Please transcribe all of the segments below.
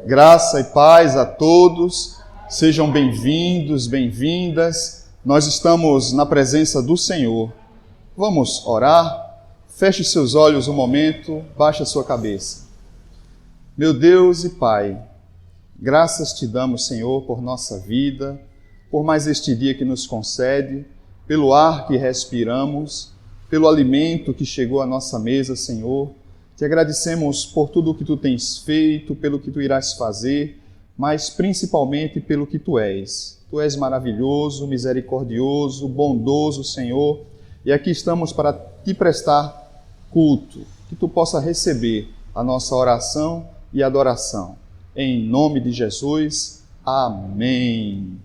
Graça e paz a todos, sejam bem-vindos, bem-vindas. Nós estamos na presença do Senhor. Vamos orar? Feche seus olhos um momento, baixe a sua cabeça. Meu Deus e Pai, graças te damos, Senhor, por nossa vida, por mais este dia que nos concede, pelo ar que respiramos, pelo alimento que chegou à nossa mesa, Senhor. Te agradecemos por tudo o que Tu tens feito, pelo que Tu irás fazer, mas principalmente pelo que Tu és. Tu és maravilhoso, misericordioso, bondoso, Senhor, e aqui estamos para Te prestar culto, que Tu possa receber a nossa oração e adoração. Em nome de Jesus, amém.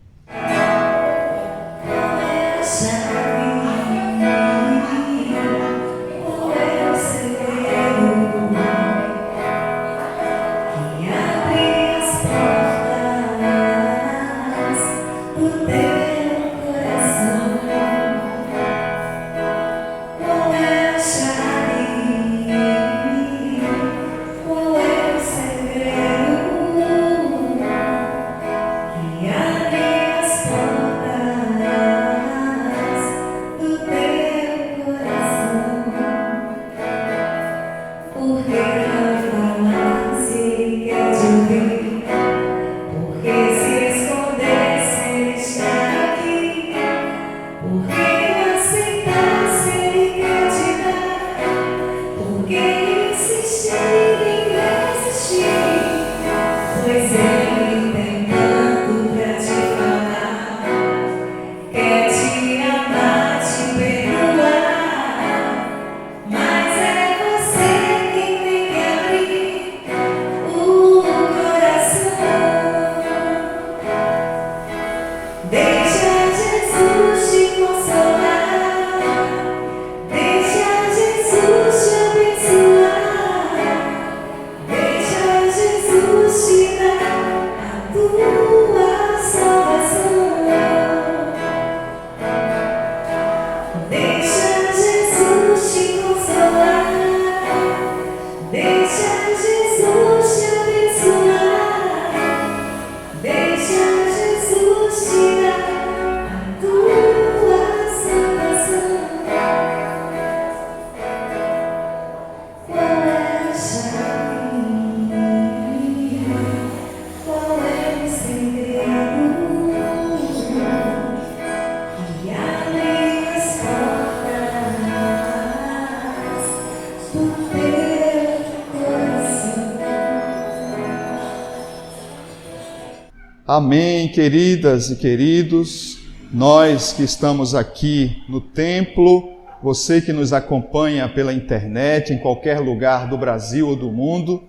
Amém, queridas e queridos, nós que estamos aqui no templo, você que nos acompanha pela internet, em qualquer lugar do Brasil ou do mundo,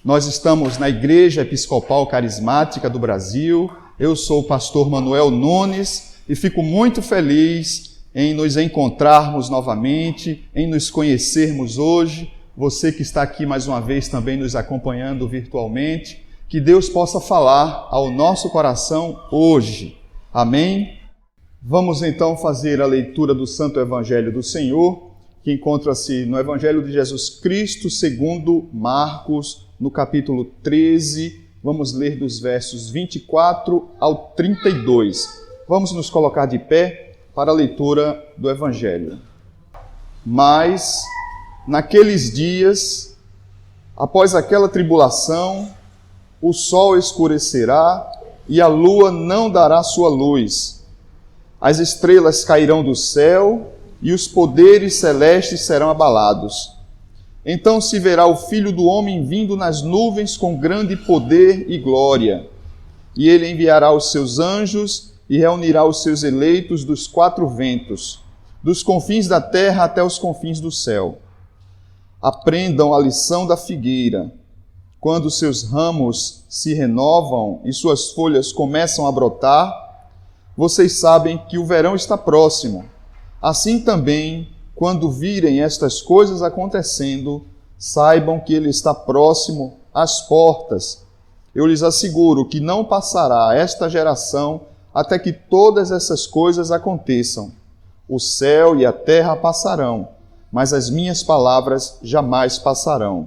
nós estamos na Igreja Episcopal Carismática do Brasil. Eu sou o pastor Manuel Nunes e fico muito feliz em nos encontrarmos novamente, em nos conhecermos hoje. Você que está aqui mais uma vez também nos acompanhando virtualmente, que Deus possa falar ao nosso coração hoje. Amém? Vamos então fazer a leitura do Santo Evangelho do Senhor, que encontra-se no Evangelho de Jesus Cristo, segundo Marcos, no capítulo 13. Vamos ler dos versos 24 ao 32. Vamos nos colocar de pé para a leitura do Evangelho. Mas, naqueles dias, após aquela tribulação, o sol escurecerá e a lua não dará sua luz. As estrelas cairão do céu e os poderes celestes serão abalados. Então se verá o Filho do Homem vindo nas nuvens com grande poder e glória. E ele enviará os seus anjos e reunirá os seus eleitos dos quatro ventos, dos confins da terra até os confins do céu. Aprendam a lição da figueira. Quando seus ramos se renovam e suas folhas começam a brotar, vocês sabem que o verão está próximo. Assim também, quando virem estas coisas acontecendo, saibam que ele está próximo às portas. Eu lhes asseguro que não passará esta geração até que todas essas coisas aconteçam. O céu e a terra passarão, mas as minhas palavras jamais passarão.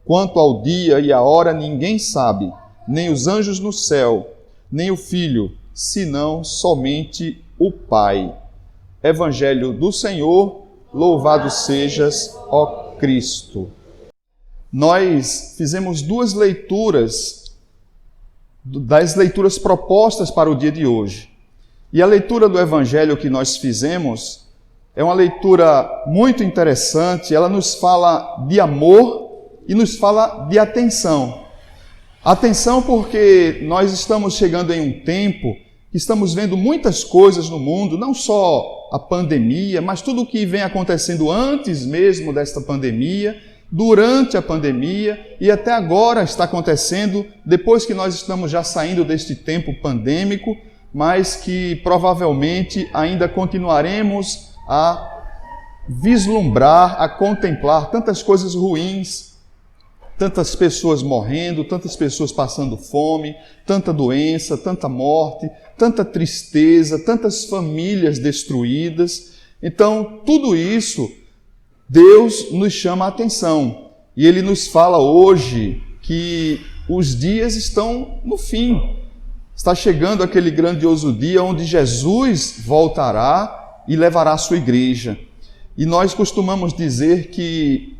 Quanto ao dia e a hora ninguém sabe, nem os anjos no céu, nem o Filho, senão somente o Pai. Evangelho do Senhor, louvado sejas, ó Cristo. Nós fizemos duas leituras, das leituras propostas para o dia de hoje. E a leitura do Evangelho que nós fizemos é uma leitura muito interessante, ela nos fala de amor e nos fala de atenção. Atenção porque nós estamos chegando em um tempo que estamos vendo muitas coisas no mundo, não só a pandemia, mas tudo o que vem acontecendo antes mesmo desta pandemia, durante a pandemia e até agora está acontecendo, depois que nós estamos já saindo deste tempo pandêmico, mas que provavelmente ainda continuaremos a vislumbrar, a contemplar tantas coisas ruins, tantas pessoas morrendo, tantas pessoas passando fome, tanta doença, tanta morte, tanta tristeza, tantas famílias destruídas. Então, tudo isso, Deus nos chama a atenção. E Ele nos fala hoje que os dias estão no fim. Está chegando aquele grandioso dia onde Jesus voltará e levará a sua igreja. E nós costumamos dizer que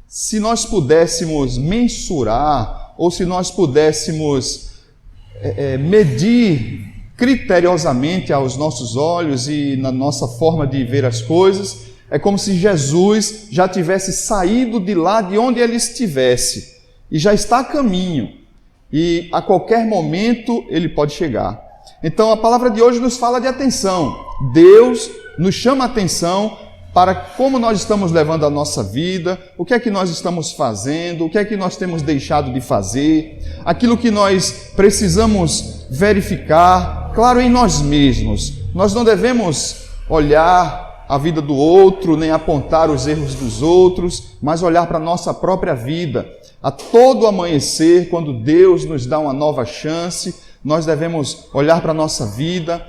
se nós pudéssemos mensurar, ou se nós pudéssemos medir criteriosamente aos nossos olhos e na nossa forma de ver as coisas, é como se Jesus já tivesse saído de lá de onde Ele estivesse e já está a caminho. E a qualquer momento Ele pode chegar. Então a palavra de hoje nos fala de atenção. Deus nos chama a atenção para como nós estamos levando a nossa vida, o que é que nós estamos fazendo, o que é que nós temos deixado de fazer, aquilo que nós precisamos verificar, claro, em nós mesmos. Nós não devemos olhar a vida do outro, nem apontar os erros dos outros, mas olhar para a nossa própria vida. A todo amanhecer, quando Deus nos dá uma nova chance, nós devemos olhar para a nossa vida,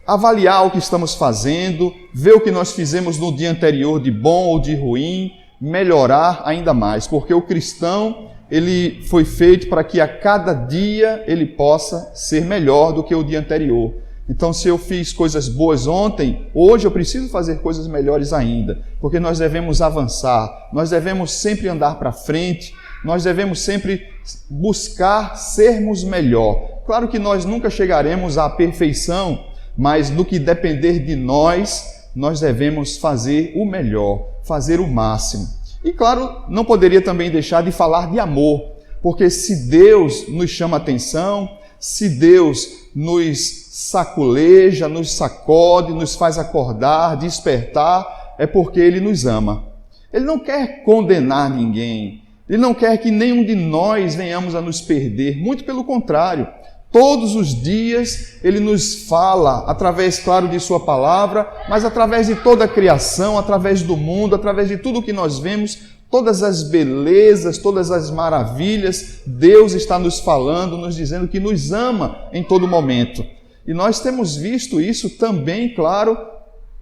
avaliar o que estamos fazendo, ver o que nós fizemos no dia anterior de bom ou de ruim, melhorar ainda mais, porque o cristão, ele foi feito para que a cada dia ele possa ser melhor do que o dia anterior. Então, se eu fiz coisas boas ontem, hoje eu preciso fazer coisas melhores ainda, porque nós devemos avançar, nós devemos sempre andar para frente, nós devemos sempre buscar sermos melhor. Claro que nós nunca chegaremos à perfeição, mas no que depender de nós, nós devemos fazer o melhor, fazer o máximo. E claro, não poderia também deixar de falar de amor, porque se Deus nos chama a atenção, se Deus nos saculeja, nos sacode, nos faz acordar, despertar, é porque Ele nos ama. Ele não quer condenar ninguém, Ele não quer que nenhum de nós venhamos a nos perder, muito pelo contrário. Todos os dias Ele nos fala, através, claro, de Sua palavra, mas através de toda a criação, através do mundo, através de tudo que nós vemos, todas as belezas, todas as maravilhas, Deus está nos falando, nos dizendo que nos ama em todo momento. E nós temos visto isso também, claro,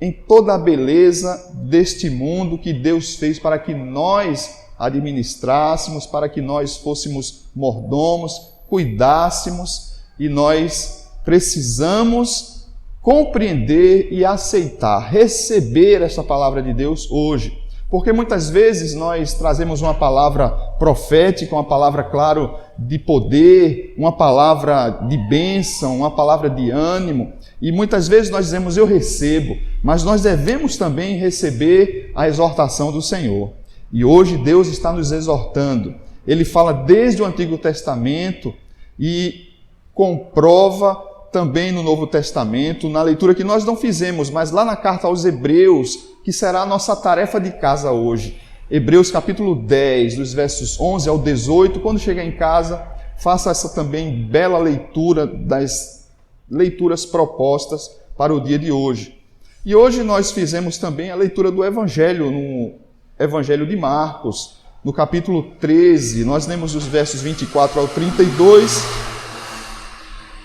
em toda a beleza deste mundo que Deus fez para que nós administrássemos, para que nós fôssemos mordomos, cuidássemos, e nós precisamos compreender e aceitar, receber essa palavra de Deus hoje. Porque muitas vezes nós trazemos uma palavra profética, uma palavra, claro, de poder, uma palavra de bênção, uma palavra de ânimo, e muitas vezes nós dizemos, eu recebo, mas nós devemos também receber a exortação do Senhor. E hoje Deus está nos exortando. Ele fala desde o Antigo Testamento e comprova também no Novo Testamento, na leitura que nós não fizemos, mas lá na carta aos Hebreus, que será a nossa tarefa de casa hoje. Hebreus capítulo 10, dos versos 11 ao 18, quando chegar em casa, faça essa também bela leitura das leituras propostas para o dia de hoje. E hoje nós fizemos também a leitura do Evangelho, no Evangelho de Marcos, no capítulo 13, nós lemos os versos 24 ao 32,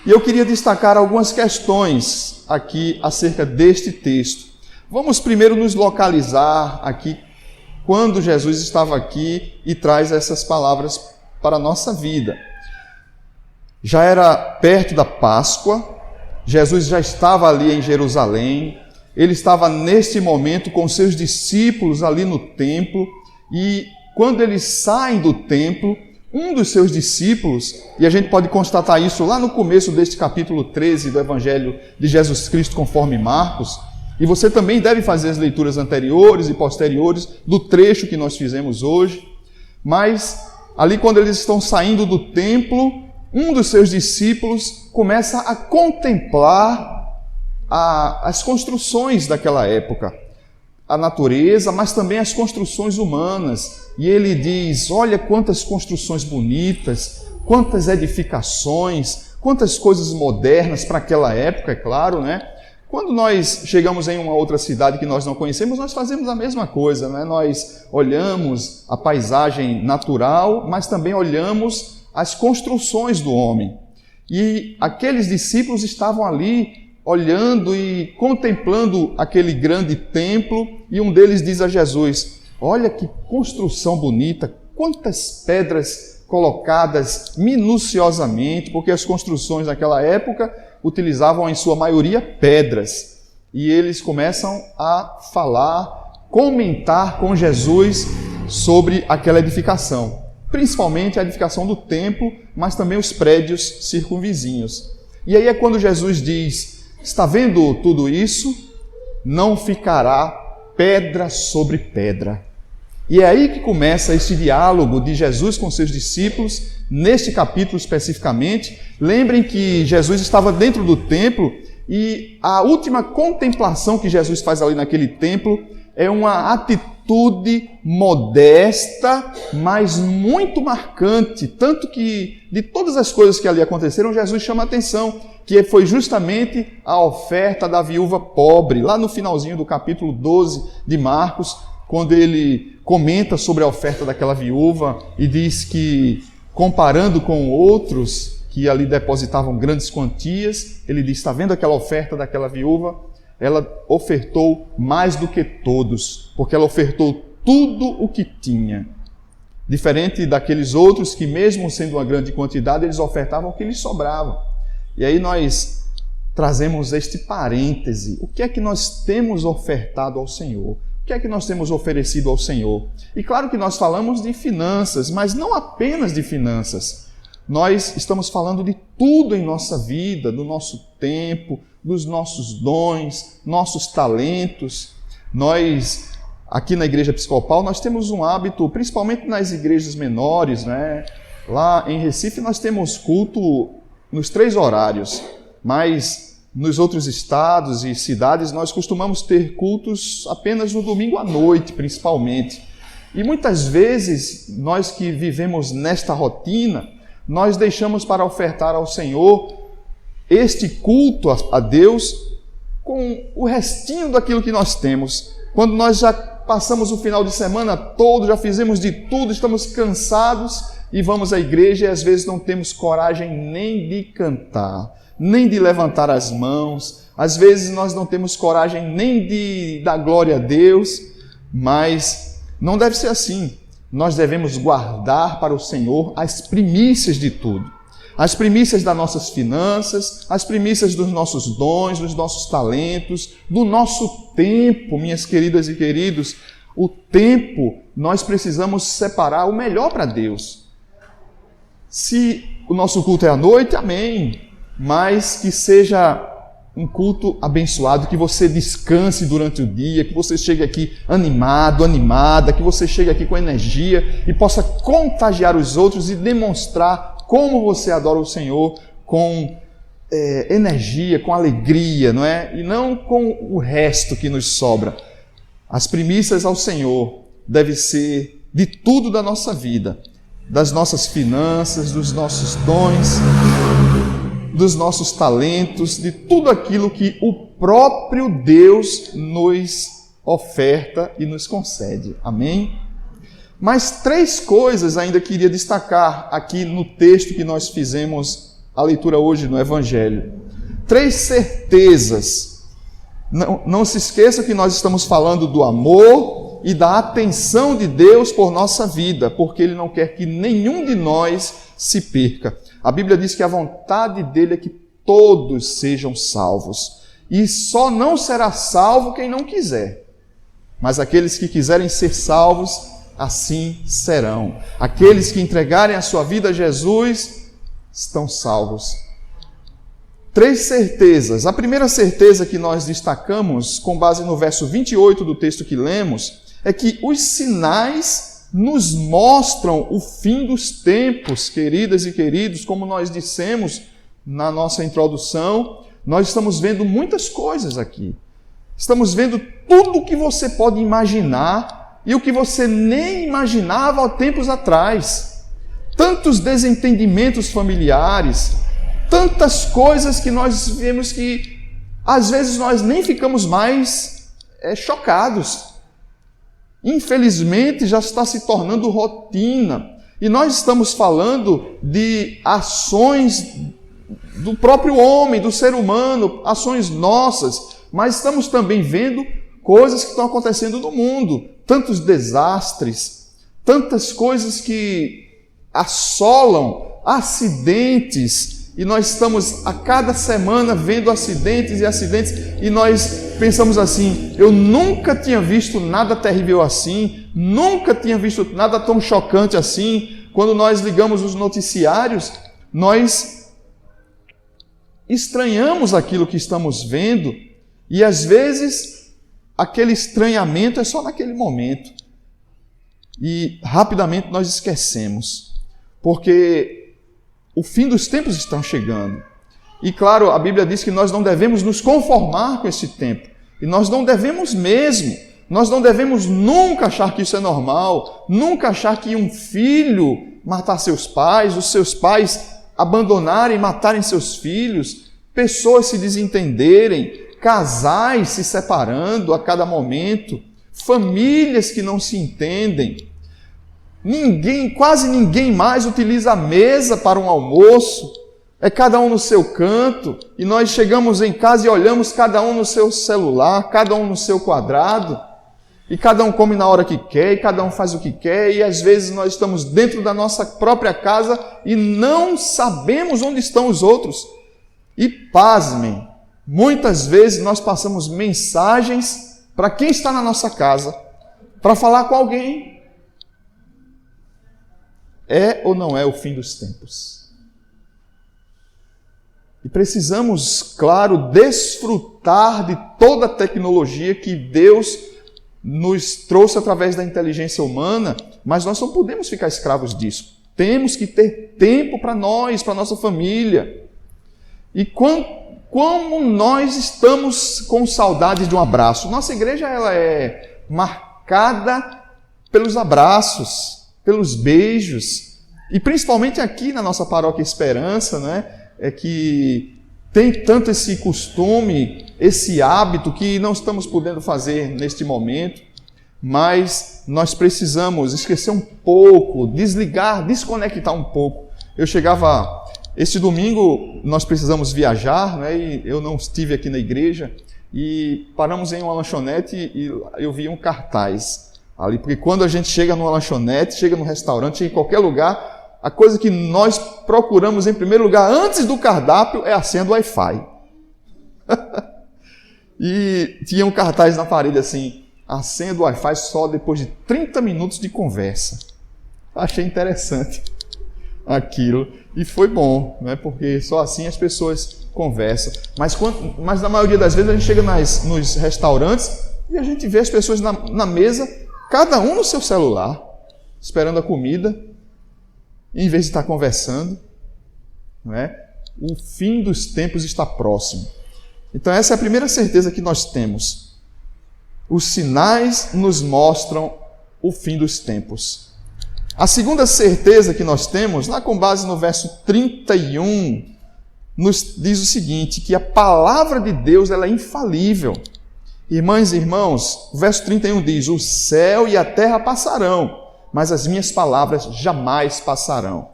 e eu queria destacar algumas questões aqui acerca deste texto. Vamos primeiro nos localizar aqui, quando Jesus estava aqui e traz essas palavras para a nossa vida. Já era perto da Páscoa, Jesus já estava ali em Jerusalém, ele estava neste momento com seus discípulos ali no templo, e quando eles saem do templo, um dos seus discípulos, e a gente pode constatar isso lá no começo deste capítulo 13 do Evangelho de Jesus Cristo conforme Marcos, e você também deve fazer as leituras anteriores e posteriores do trecho que nós fizemos hoje, mas ali quando eles estão saindo do templo, um dos seus discípulos começa a contemplar as construções daquela época, a natureza, mas também as construções humanas. E ele diz, olha quantas construções bonitas, quantas edificações, quantas coisas modernas para aquela época, é claro, né? Quando nós chegamos em uma outra cidade que nós não conhecemos, nós fazemos a mesma coisa, né? Nós olhamos a paisagem natural, mas também olhamos as construções do homem. E aqueles discípulos estavam ali olhando e contemplando aquele grande templo, e um deles diz a Jesus, olha que construção bonita, quantas pedras colocadas minuciosamente, porque as construções naquela época utilizavam em sua maioria pedras. E eles começam a falar, comentar com Jesus sobre aquela edificação. Principalmente a edificação do templo, mas também os prédios circunvizinhos. E aí é quando Jesus diz, está vendo tudo isso? Não ficará pedra sobre pedra. E é aí que começa esse diálogo de Jesus com seus discípulos, neste capítulo especificamente. Lembrem que Jesus estava dentro do templo e a última contemplação que Jesus faz ali naquele templo é uma atitude modesta, mas muito marcante, tanto que de todas as coisas que ali aconteceram, Jesus chama a atenção, que foi justamente a oferta da viúva pobre, lá no finalzinho do capítulo 12 de Marcos, quando ele comenta sobre a oferta daquela viúva e diz que, comparando com outros que ali depositavam grandes quantias, ele diz, está vendo aquela oferta daquela viúva? Ela ofertou mais do que todos, porque ela ofertou tudo o que tinha. Diferente daqueles outros que, mesmo sendo uma grande quantidade, eles ofertavam o que lhes sobrava. E aí nós trazemos este parêntese. O que é que nós temos ofertado ao Senhor? O que é que nós temos oferecido ao Senhor? E claro que nós falamos de finanças, mas não apenas de finanças. Nós estamos falando de tudo em nossa vida, do nosso tempo, dos nossos dons, nossos talentos. Nós, aqui na Igreja Episcopal, nós temos um hábito, principalmente nas igrejas menores, né? Lá em Recife nós temos culto nos 3 horários, mas nos outros estados e cidades nós costumamos ter cultos apenas no domingo à noite, principalmente. E muitas vezes, nós que vivemos nesta rotina, nós deixamos para ofertar ao Senhor este culto a Deus com o restinho daquilo que nós temos. Quando nós já passamos o final de semana todo, já fizemos de tudo, estamos cansados e vamos à igreja e às vezes não temos coragem nem de cantar, nem de levantar as mãos. Às vezes nós não temos coragem nem de dar glória a Deus, mas não deve ser assim. Nós devemos guardar para o Senhor as primícias de tudo. As primícias das nossas finanças, as primícias dos nossos dons, dos nossos talentos, do nosso tempo, minhas queridas e queridos. O tempo, nós precisamos separar o melhor para Deus. Se o nosso culto é à noite, amém. Mas que seja um culto abençoado, que você descanse durante o dia, que você chegue aqui animado, animada, que você chegue aqui com energia e possa contagiar os outros e demonstrar como você adora o Senhor com energia, com alegria, não é? E não com o resto que nos sobra. As primícias ao Senhor devem ser de tudo da nossa vida, das nossas finanças, dos nossos dons, dos nossos talentos, de tudo aquilo que o próprio Deus nos oferta e nos concede. Amém? Mas 3 coisas ainda queria destacar aqui no texto que nós fizemos a leitura hoje no Evangelho. 3 certezas. Não se esqueça que nós estamos falando do amor, e da atenção de Deus por nossa vida, porque Ele não quer que nenhum de nós se perca. A Bíblia diz que a vontade dele é que todos sejam salvos. E só não será salvo quem não quiser. Mas aqueles que quiserem ser salvos, assim serão. Aqueles que entregarem a sua vida a Jesus, estão salvos. 3 certezas. A primeira certeza que nós destacamos, com base no verso 28 do texto que lemos, é que os sinais nos mostram o fim dos tempos, queridas e queridos. Como nós dissemos na nossa introdução, nós estamos vendo muitas coisas aqui. Estamos vendo tudo o que você pode imaginar e o que você nem imaginava há tempos atrás. Tantos desentendimentos familiares, tantas coisas que nós vemos que às vezes nós nem ficamos mais chocados. Infelizmente já está se tornando rotina. E nós estamos falando de ações do próprio homem, do ser humano, ações nossas, mas estamos também vendo coisas que estão acontecendo no mundo, tantos desastres, tantas coisas que assolam, acidentes, e nós estamos a cada semana vendo acidentes e acidentes, e nós pensamos assim: eu nunca tinha visto nada terrível assim, nunca tinha visto nada tão chocante assim. Quando nós ligamos os noticiários, nós estranhamos aquilo que estamos vendo, e às vezes aquele estranhamento é só naquele momento. E rapidamente nós esquecemos, porque o fim dos tempos está chegando. E claro, a Bíblia diz que nós não devemos nos conformar com esse tempo. E nós não devemos mesmo. Nós não devemos nunca achar que isso é normal, nunca achar que um filho matar seus pais, os seus pais abandonarem, matarem seus filhos, pessoas se desentenderem, casais se separando a cada momento, famílias que não se entendem. Quase ninguém mais utiliza a mesa para um almoço, é cada um no seu canto, e nós chegamos em casa e olhamos cada um no seu celular, cada um no seu quadrado, e cada um come na hora que quer, e cada um faz o que quer, e às vezes nós estamos dentro da nossa própria casa e não sabemos onde estão os outros. E pasmem, muitas vezes nós passamos mensagens para quem está na nossa casa, para falar com alguém. É ou não é o fim dos tempos? E precisamos, claro, desfrutar de toda a tecnologia que Deus nos trouxe através da inteligência humana, mas nós não podemos ficar escravos disso. Temos que ter tempo para nós, para a nossa família. E como nós estamos com saudades de um abraço. Nossa igreja ela é marcada pelos abraços, pelos beijos. E principalmente aqui na nossa paróquia Esperança, né, é que tem tanto esse costume, esse hábito que não estamos podendo fazer neste momento, mas nós precisamos esquecer um pouco, desligar, desconectar um pouco. Eu chegava... Este domingo nós precisamos viajar, né, e eu não estive aqui na igreja, e paramos em uma lanchonete e eu vi um cartaz ali, porque quando a gente chega numa lanchonete, chega num restaurante, chega em qualquer lugar, a coisa que nós procuramos em primeiro lugar, antes do cardápio, é a senha do Wi-Fi. E tinha um cartaz na parede assim: a senha do Wi-Fi só depois de 30 minutos de conversa. Achei interessante aquilo. E foi bom, né? Porque só assim as pessoas conversam. Mas na maioria das vezes a gente chega nos restaurantes e a gente vê as pessoas na mesa, cada um no seu celular, esperando a comida, em vez de estar conversando. Não é? O fim dos tempos está próximo. Então essa é a primeira certeza que nós temos. Os sinais nos mostram o fim dos tempos. A segunda certeza que nós temos, lá com base no verso 31, nos diz o seguinte, que a palavra de Deus ela é infalível. Irmãs e irmãos, o verso 31 diz: o céu e a terra passarão, mas as minhas palavras jamais passarão.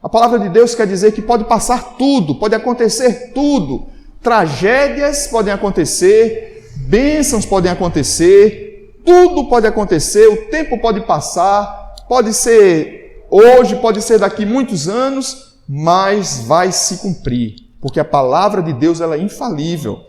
A palavra de Deus quer dizer que pode passar tudo, pode acontecer tudo. Tragédias podem acontecer, bênçãos podem acontecer, tudo pode acontecer, o tempo pode passar, pode ser hoje, pode ser daqui muitos anos, mas vai se cumprir, porque a palavra de Deus ela é infalível.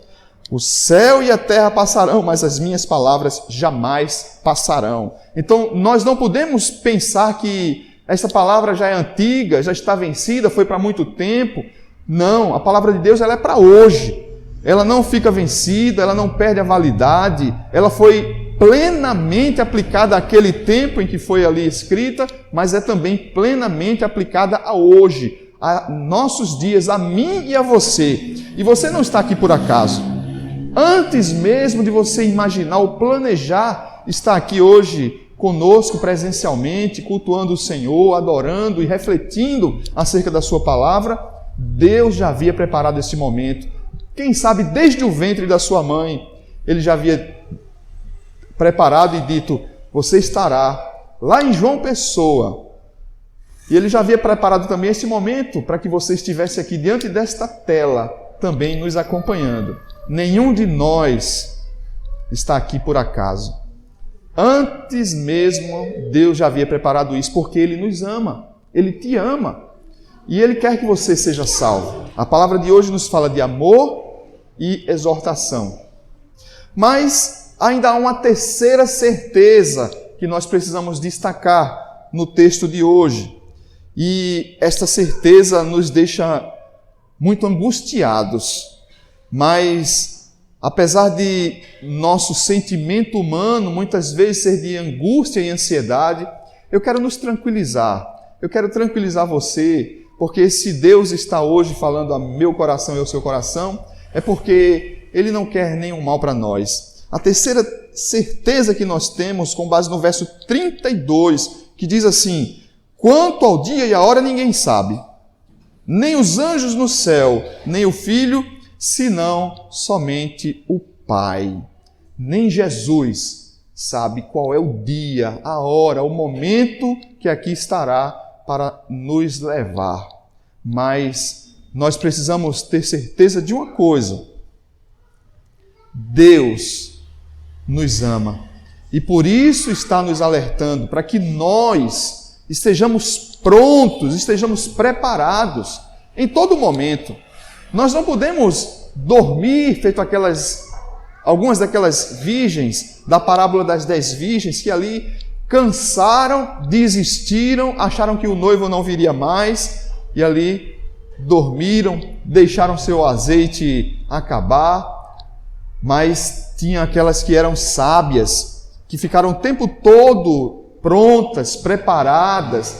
O céu e a terra passarão, mas as minhas palavras jamais passarão. Então, nós não podemos pensar que essa palavra já é antiga, já está vencida, foi para muito tempo. Não, a palavra de Deus ela é para hoje. Ela não fica vencida, ela não perde a validade, ela foi plenamente aplicada àquele tempo em que foi ali escrita, mas é também plenamente aplicada a hoje, a nossos dias, a mim e a você. E você não está aqui por acaso. Antes mesmo de você imaginar ou planejar estar aqui hoje conosco presencialmente, cultuando o Senhor, adorando e refletindo acerca da sua palavra, Deus já havia preparado esse momento. Quem sabe desde o ventre da sua mãe, Ele já havia preparado e dito, você estará lá em João Pessoa. E Ele já havia preparado também esse momento para que você estivesse aqui diante desta tela, também nos acompanhando. Nenhum de nós está aqui por acaso. Antes mesmo, Deus já havia preparado isso, porque Ele nos ama. Ele te ama. E Ele quer que você seja salvo. A palavra de hoje nos fala de amor e exortação. Mas ainda há uma terceira certeza que nós precisamos destacar no texto de hoje. E esta certeza nos deixa muito angustiados. Mas, apesar de nosso sentimento humano muitas vezes ser de angústia e ansiedade, eu quero nos tranquilizar. Eu quero tranquilizar você, porque se Deus está hoje falando ao meu coração e ao seu coração, é porque Ele não quer nenhum mal para nós. A terceira certeza que nós temos, com base no verso 32, que diz assim, quanto ao dia e a hora ninguém sabe, nem os anjos no céu, nem o Filho, senão somente o Pai. Nem Jesus sabe qual é o dia, a hora, o momento que aqui estará para nos levar. Mas nós precisamos ter certeza de uma coisa. Deus nos ama. E por isso está nos alertando, para que nós estejamos prontos, estejamos preparados em todo momento. Nós não podemos dormir, feito algumas daquelas virgens, da parábola das 10 virgens, que ali cansaram, desistiram, acharam que o noivo não viria mais, e ali dormiram, deixaram seu azeite acabar, mas tinha aquelas que eram sábias, que ficaram o tempo todo prontas, preparadas,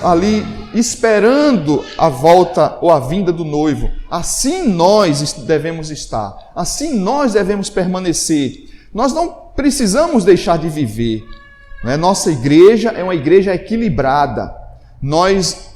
ali esperando a volta ou a vinda do noivo. Assim nós devemos estar, assim nós devemos permanecer. Nós não precisamos deixar de viver. Nossa igreja é uma igreja equilibrada. Nós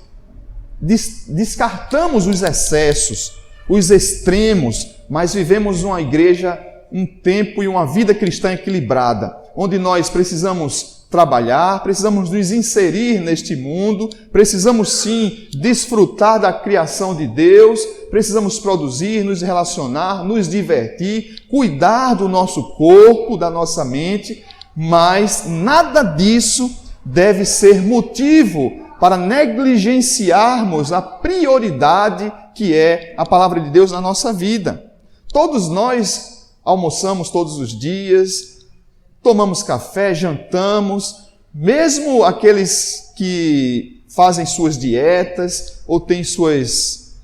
descartamos os excessos, os extremos, mas vivemos uma igreja, um tempo e uma vida cristã equilibrada, onde nós precisamos trabalhar, precisamos nos inserir neste mundo, precisamos sim desfrutar da criação de Deus, precisamos produzir, nos relacionar, nos divertir, cuidar do nosso corpo, da nossa mente, mas nada disso deve ser motivo para negligenciarmos a prioridade que é a palavra de Deus na nossa vida. Todos nós almoçamos todos os dias, tomamos café, jantamos, mesmo aqueles que fazem suas dietas ou têm suas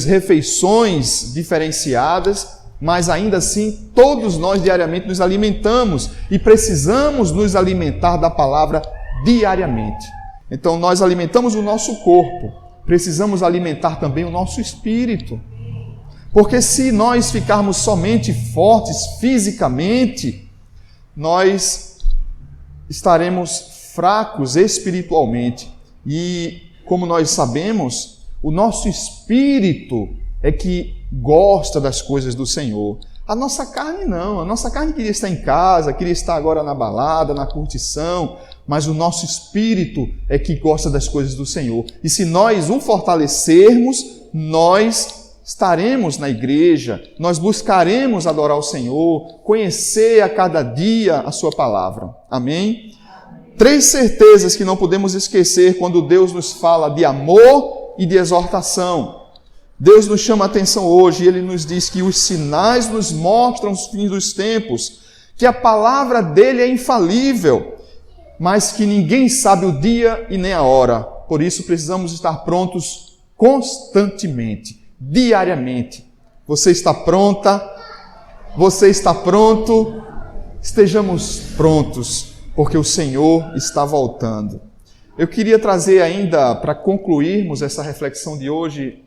refeições diferenciadas, mas ainda assim todos nós diariamente nos alimentamos e precisamos nos alimentar da palavra diariamente. Então nós alimentamos o nosso corpo, precisamos alimentar também o nosso espírito. Porque se nós ficarmos somente fortes fisicamente, nós estaremos fracos espiritualmente. E, como nós sabemos, o nosso espírito é que gosta das coisas do Senhor. A nossa carne não. A nossa carne queria estar em casa, queria estar agora na balada, na curtição, mas o nosso espírito é que gosta das coisas do Senhor. E se nós o fortalecermos, nós estaremos na igreja, nós buscaremos adorar o Senhor, conhecer a cada dia a sua palavra. Amém? 3 certezas que não podemos esquecer quando Deus nos fala de amor e de exortação. Deus nos chama a atenção hoje e Ele nos diz que os sinais nos mostram os fins dos tempos, que a palavra dEle é infalível, mas que ninguém sabe o dia e nem a hora. Por isso precisamos estar prontos constantemente, diariamente. Você está pronta? Você está pronto? Estejamos prontos, porque o Senhor está voltando. Eu queria trazer ainda, para concluirmos essa reflexão de hoje,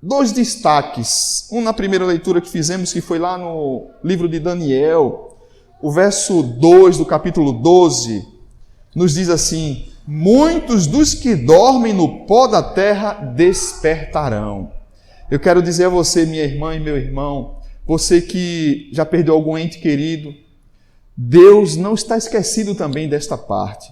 2 destaques. Um na primeira leitura que fizemos, que foi lá no livro de Daniel, o verso 2 do capítulo 12, nos diz assim: muitos dos que dormem no pó da terra despertarão. Eu quero dizer a você, minha irmã e meu irmão, você que já perdeu algum ente querido, Deus não está esquecido também desta parte.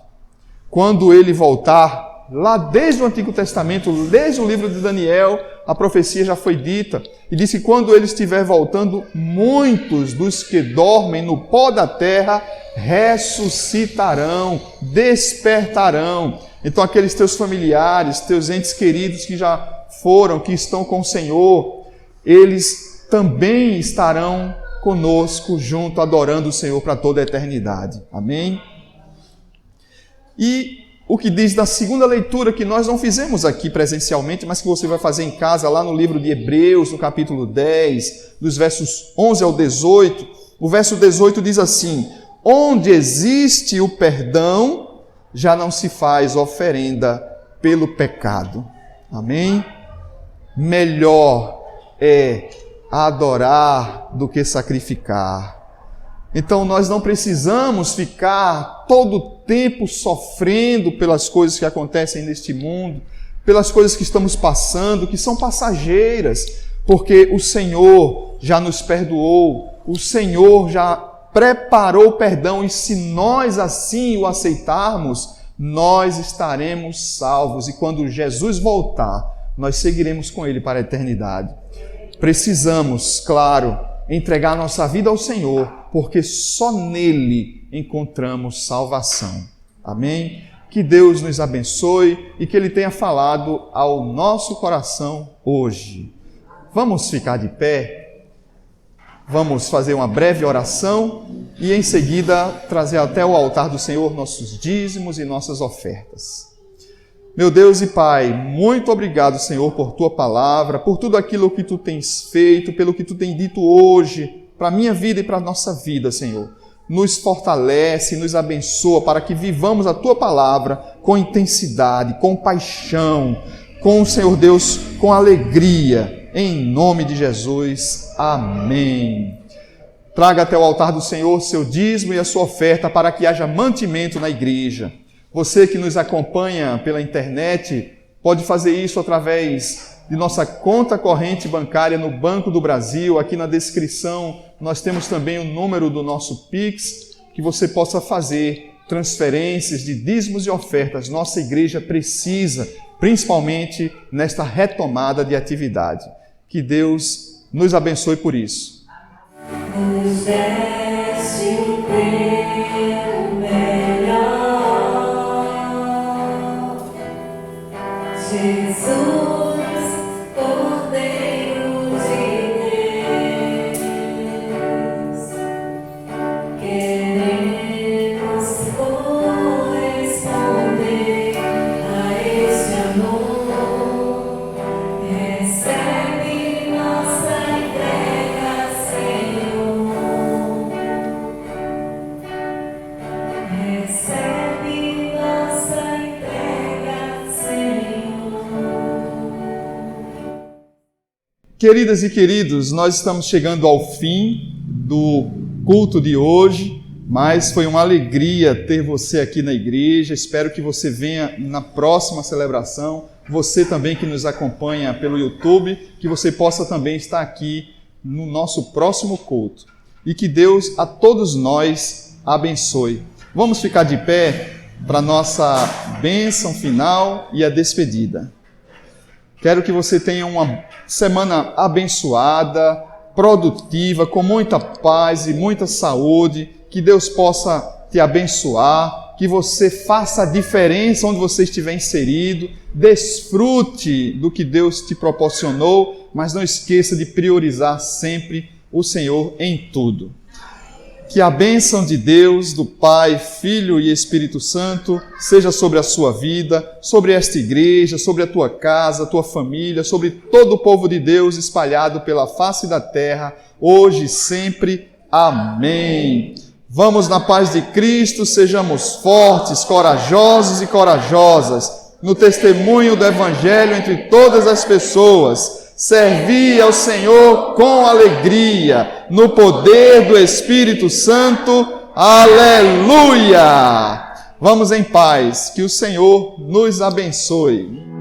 Quando Ele voltar, lá desde o Antigo Testamento, desde o livro de Daniel, a profecia já foi dita, e disse que quando Ele estiver voltando, muitos dos que dormem no pó da terra ressuscitarão, despertarão. Então aqueles teus familiares, teus entes queridos que já foram, que estão com o Senhor, eles também estarão conosco, junto, adorando o Senhor para toda a eternidade. Amém? E o que diz da segunda leitura, que nós não fizemos aqui presencialmente, mas que você vai fazer em casa, lá no livro de Hebreus, no capítulo 10, dos versos 11 ao 18, o verso 18 diz assim: onde existe o perdão, já não se faz oferenda pelo pecado. Amém? Melhor é adorar do que sacrificar. Então nós não precisamos ficar todo o tempo sofrendo pelas coisas que acontecem neste mundo, pelas coisas que estamos passando, que são passageiras, porque o Senhor já nos perdoou, o Senhor já preparou o perdão, e se nós assim o aceitarmos, nós estaremos salvos, e quando Jesus voltar, nós seguiremos com Ele para a eternidade. Precisamos, claro, entregar nossa vida ao Senhor, porque só nele encontramos salvação. Amém? Que Deus nos abençoe e que Ele tenha falado ao nosso coração hoje. Vamos ficar de pé, vamos fazer uma breve oração e em seguida trazer até o altar do Senhor nossos dízimos e nossas ofertas. Meu Deus e Pai, muito obrigado, Senhor, por Tua palavra, por tudo aquilo que Tu tens feito, pelo que Tu tens dito hoje, para a minha vida e para a nossa vida, Senhor. Nos fortalece, nos abençoa para que vivamos a Tua palavra com intensidade, com paixão, com, Senhor Deus, com alegria, em nome de Jesus. Amém. Traga até o altar do Senhor seu dízimo e a sua oferta para que haja mantimento na igreja. Você que nos acompanha pela internet, pode fazer isso através de nossa conta corrente bancária no Banco do Brasil. Aqui na descrição nós temos também o número do nosso Pix, que você possa fazer transferências de dízimos e ofertas. Nossa igreja precisa, principalmente nesta retomada de atividade. Que Deus nos abençoe por isso. Jesus, Cordeiro de Deus, queremos corresponder a este amor. Recebe nossa entrega, Senhor. Recebe nossa entrega, Senhor. Queridas e queridos, nós estamos chegando ao fim do culto de hoje, mas foi uma alegria ter você aqui na igreja. Espero que você venha na próxima celebração. Você também que nos acompanha pelo YouTube, que você possa também estar aqui no nosso próximo culto. E que Deus a todos nós abençoe. Vamos ficar de pé para a nossa bênção final e a despedida. Quero que você tenha uma semana abençoada, produtiva, com muita paz e muita saúde, que Deus possa te abençoar, que você faça a diferença onde você estiver inserido, desfrute do que Deus te proporcionou, mas não esqueça de priorizar sempre o Senhor em tudo. Que a bênção de Deus, do Pai, Filho e Espírito Santo, seja sobre a sua vida, sobre esta igreja, sobre a tua casa, a tua família, sobre todo o povo de Deus espalhado pela face da terra, hoje e sempre. Amém. Vamos na paz de Cristo, sejamos fortes, corajosos e corajosas, no testemunho do Evangelho entre todas as pessoas. Servi ao Senhor com alegria, no poder do Espírito Santo. Aleluia! Vamos em paz, que o Senhor nos abençoe.